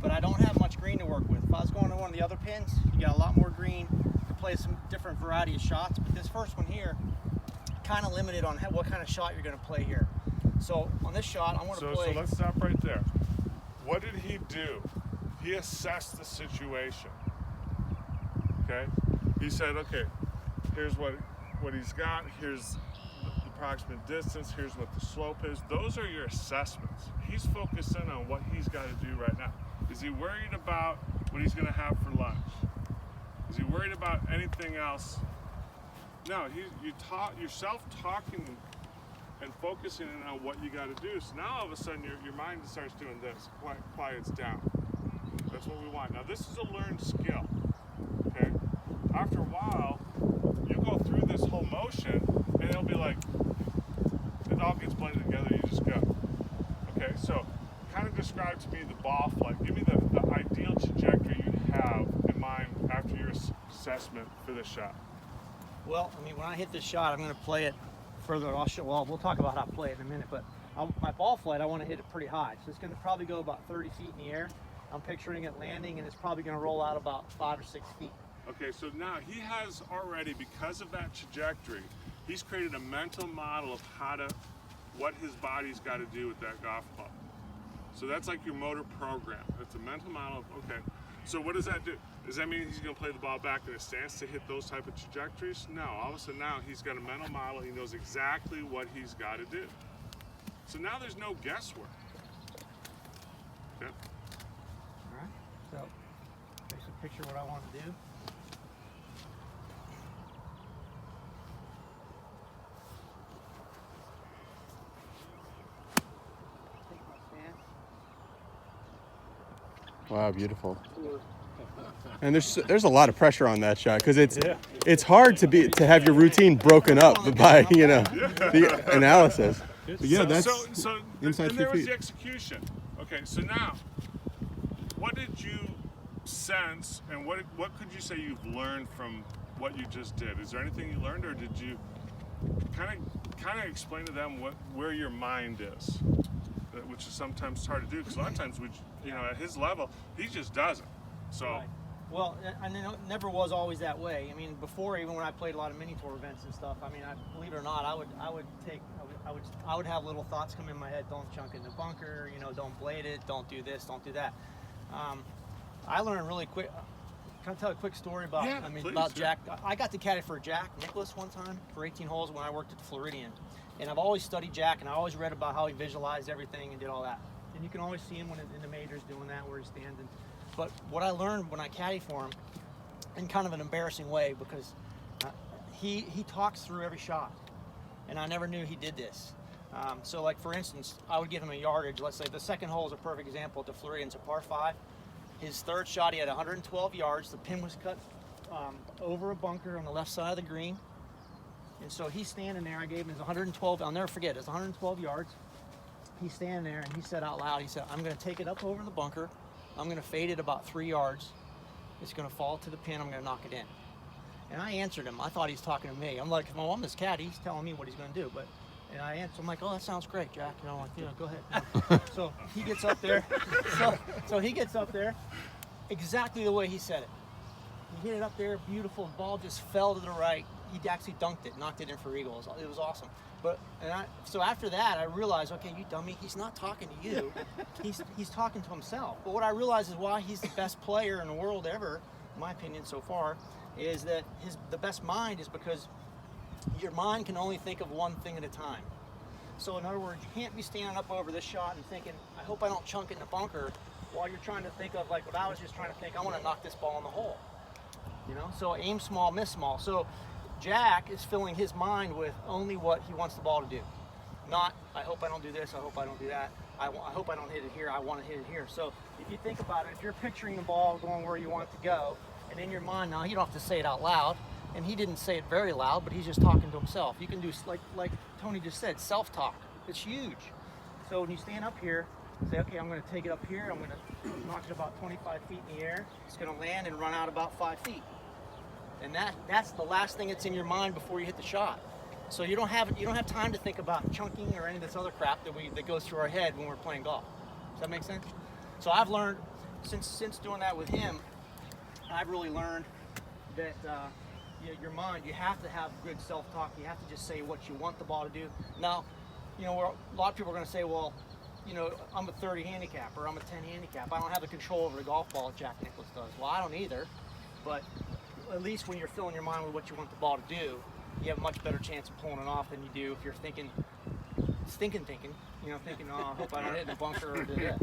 but I don't have much green to work with. If I was going to one of the other pins, you got a lot more green to play some different variety of shots. But this first one here, kind of limited on what kind of shot you're going to play here. So on this shot, I'm going to play. So let's stop right there. What did he do? He assessed the situation. Okay? He said, okay, here's what he's got. Here's the approximate distance. Here's what the slope is. Those are your assessments. He's focusing on what he's got to do right now. Is he worried about what he's going to have for lunch? Is he worried about anything else? No, you're self-talking and focusing on what you got to do. So now all of a sudden your mind starts doing this, quiets down. That's what we want. Now this is a learned skill, okay? After a while, you go through this whole motion and it'll be like, it all gets blended together, you just go. Okay, so kind of describe to me the ball flight. Give me the ideal trajectory you have in mind after your assessment for this shot. Well, I mean, when I hit this shot, I'm going to play it further. We'll talk about how to play it in a minute, but my ball flight, I want to hit it pretty high. So it's going to probably go about 30 feet in the air. I'm picturing it landing, and it's probably going to roll out about 5 or 6 feet. Okay, so now he has already, because of that trajectory, he's created a mental model of what his body's got to do with that golf ball. So that's like your motor program. It's a mental model of, okay, so what does that do? Does that mean he's going to play the ball back in a stance to hit those type of trajectories? No, all of a sudden now he's got a mental model. He knows exactly what he's got to do. So now there's no guesswork. Okay. All right, so basically picture what I want to do. Take my stance. Wow, beautiful. And there's a lot of pressure on that shot because it's hard to have your routine broken up by the analysis. But yeah, that's so inside and 3 there was feet. the execution. Okay, so now, what did you sense, and what could you say you've learned from what you just did? Is there anything you learned, or did you kind of explain to them where your mind is, which is sometimes hard to do because a lot of times at his level he just doesn't. So. Right. Well, I know it never was always that way. I mean, before, even when I played a lot of mini tour events and stuff, I mean, believe it or not, I would have little thoughts come in my head. Don't chunk in the bunker, don't blade it, don't do this, don't do that. I learned really quick. Can I tell a quick story about? Yeah, please, about about Jack. I got to caddy for Jack Nicklaus one time for 18 holes when I worked at the Floridian, and I've always studied Jack, and I always read about how he visualized everything and did all that. And you can always see him when in the majors doing that, where he's standing. But what I learned when I caddy for him, in kind of an embarrassing way, because he talks through every shot, and I never knew he did this. So like for instance, I would give him a yardage. Let's say the second hole is a perfect example at the Floridian. It's a par 5. His third shot, he had 112 yards. The pin was cut over a bunker on the left side of the green. And so he's standing there. I gave him his 112. I'll never forget. It's 112 yards. He's standing there, and he said out loud, he said, I'm going to take it up over the bunker. I'm going to fade it about 3 yards. It's going to fall to the pin. I'm going to knock it in. And I answered him. I thought he was talking to me. I'm like, well, I'm his caddy. He's telling me what he's going to do. And I answered. I'm like, oh, that sounds great, Jack. Go ahead. So he gets up there. So he gets up there exactly the way he said it. He hit it up there, beautiful. The ball just fell to the right. He actually dunked it, knocked it in for eagle. It was awesome. So after that, I realized, okay, you dummy, he's not talking to you. He's talking to himself. But what I realized is why he's the best player in the world ever, in my opinion so far, is that the best mind is because your mind can only think of one thing at a time. So in other words, you can't be standing up over this shot and thinking, I hope I don't chunk in the bunker, while you're trying to think of like what I was just trying to think, I want to knock this ball in the hole. So aim small, miss small. So Jack is filling his mind with only what he wants the ball to do. Not, I hope I don't do this, I hope I don't do that, I hope I don't hit it here, I want to hit it here. So if you think about it, if you're picturing the ball going where you want it to go, and in your mind now, you don't have to say it out loud, and he didn't say it very loud, but he's just talking to himself. You can do, like Tony just said, self-talk. It's huge. So when you stand up here, say, okay, I'm going to take it up here, I'm going to knock it about 25 feet in the air, it's going to land and run out about 5 feet. And that's the last thing that's in your mind before you hit the shot. So you don't have time to think about chunking or any of this other crap that goes through our head when we're playing golf. Does that make sense? So I've learned since doing that with him, I've really learned that your mind, you have to have good self-talk. You have to just say what you want the ball to do. Now, a lot of people are going to say, well, I'm a 30 handicap or I'm a 10 handicap. I don't have the control over the golf ball that Jack Nicklaus does. Well, I don't either. But at least when you're filling your mind with what you want the ball to do, you have a much better chance of pulling it off than you do if you're thinking, oh, I hope I don't hit in the bunker or do this.